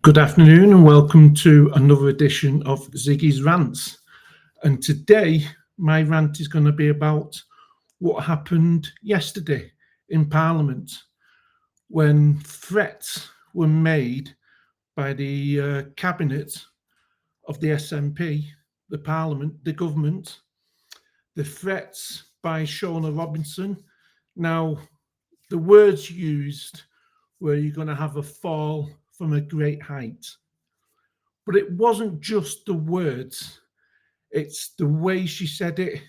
Good afternoon and welcome to another edition of Ziggy's Rants. And today, my rant is going to be about what happened yesterday in Parliament when threats were made by the Cabinet of the SNP, the Parliament, the government, the threats by Shona Robinson. Now, the words used were you're going to have a fall from a great height. But it wasn't just the words, it's the way she said it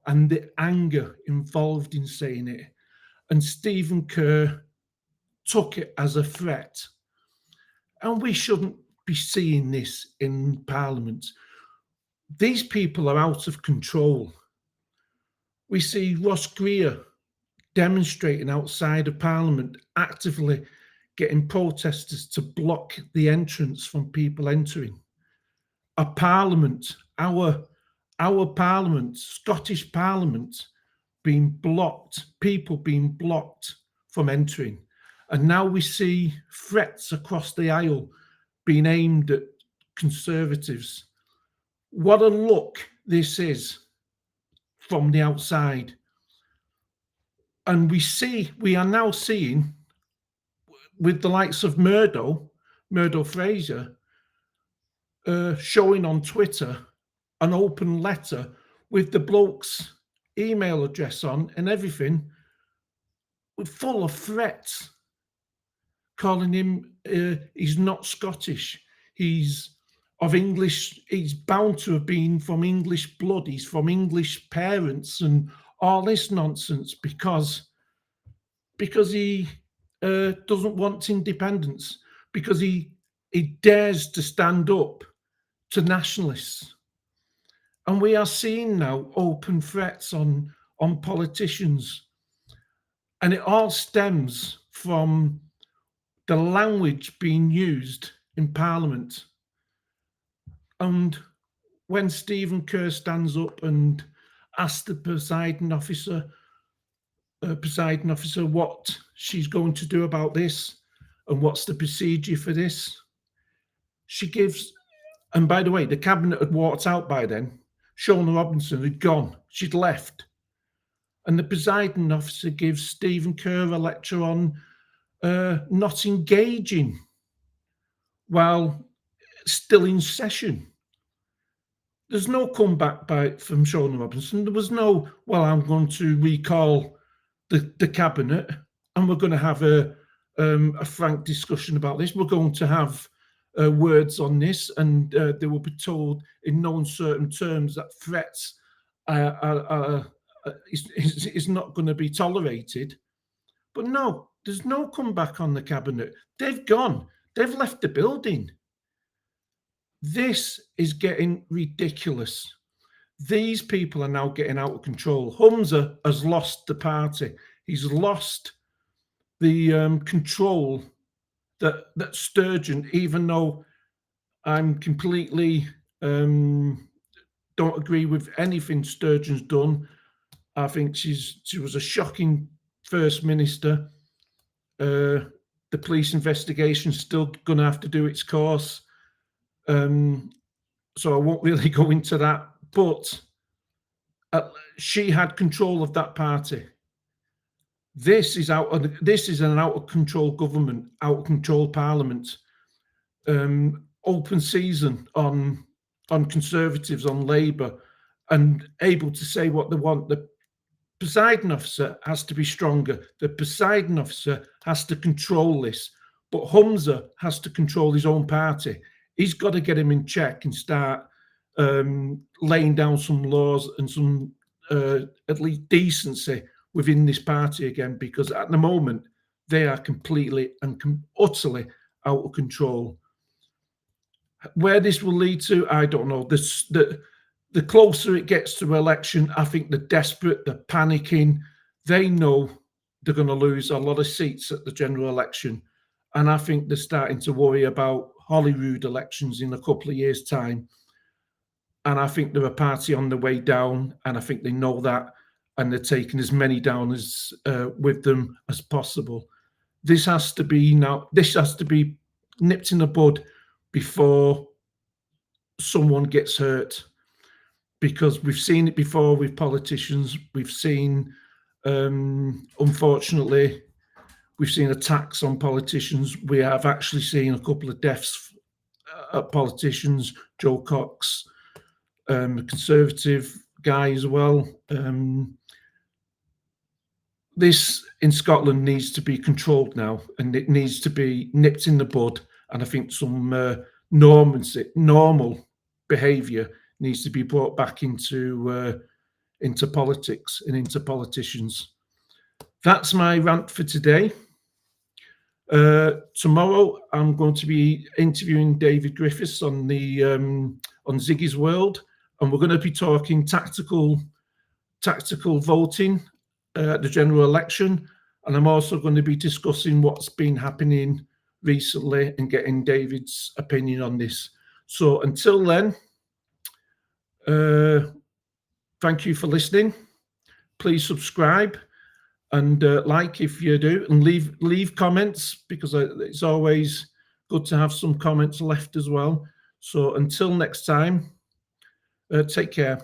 and the anger involved in saying it. And Stephen Kerr took it as a threat. And we shouldn't be seeing this in Parliament. These people are out of control. We see Ross Greer demonstrating outside of Parliament, actively getting protesters to block the entrance from people entering. A Parliament, our Parliament, Scottish Parliament, being blocked, people being blocked from entering. And now we see threats across the aisle being aimed at Conservatives. What a look this is from the outside. And we are now seeing, with the likes of Murdo Fraser, showing on Twitter an open letter with the bloke's email address on and everything, full of threats, calling him he's not Scottish, he's of English, he's bound to have been from English blood, he's from English parents, and all this nonsense because he doesn't want independence, because he dares to stand up to nationalists. And we are seeing now open threats on politicians. And it all stems from the language being used in Parliament. And when Stephen Kerr stands up and asks the presiding officer what she's going to do about this and what's the procedure for this, she gives, and by the way, the cabinet had walked out by then. Shona Robinson had gone, she'd left. And the presiding officer gives Stephen Kerr a lecture on not engaging while still in session. There's no comeback from Shona Robinson. There was no, well, I'm going to recall the cabinet and we're going to have a frank discussion about this. We're going to have words on this, and they will be told in no uncertain terms that threats is not going to be tolerated. But no, there's no comeback on the cabinet. They've gone. They've left the building. This is getting ridiculous. These people are now getting out of control. Humza has lost the party. He's lost the control that Sturgeon, even though I'm completely don't agree with anything Sturgeon's done. I think she was a shocking First Minister. The police investigation's still going to have to do its course. So I won't really go into that. But she had control of that party. This is an out of control government, out of control Parliament. Open season on Conservatives, on Labour, and able to say what they want. The presiding officer has to be stronger. The presiding officer has to control this. But Humza has to control his own party. He's got to get him in check and start laying down some laws and some at least decency within this party again, because at the moment they are completely and utterly out of control. Where this will lead to, I don't know. The closer it gets to election, I think they're desperate, they're panicking. They know they're going to lose a lot of seats at the general election. And I think they're starting to worry about Holyrood elections in a couple of years' time. And I think they're a party on the way down, and I think they know that, and they're taking as many down as with them as possible. This has to be nipped in the bud before someone gets hurt, because we've seen it before with politicians. We've seen, unfortunately, we've seen attacks on politicians. We have actually seen a couple of deaths at politicians. Joe Cox, a Conservative guy as well. This in Scotland needs to be controlled now, and it needs to be nipped in the bud. And I think some normal behaviour needs to be brought back into politics and into politicians. That's my rant for today. Tomorrow, I'm going to be interviewing David Griffiths on the on Ziggy's World, and we're going to be talking tactical voting at the general election. And I'm also going to be discussing what's been happening recently and getting David's opinion on this. So until then, thank you for listening. Please subscribe and like if you do, and leave comments, because it's always good to have some comments left as well. So until next time, take care.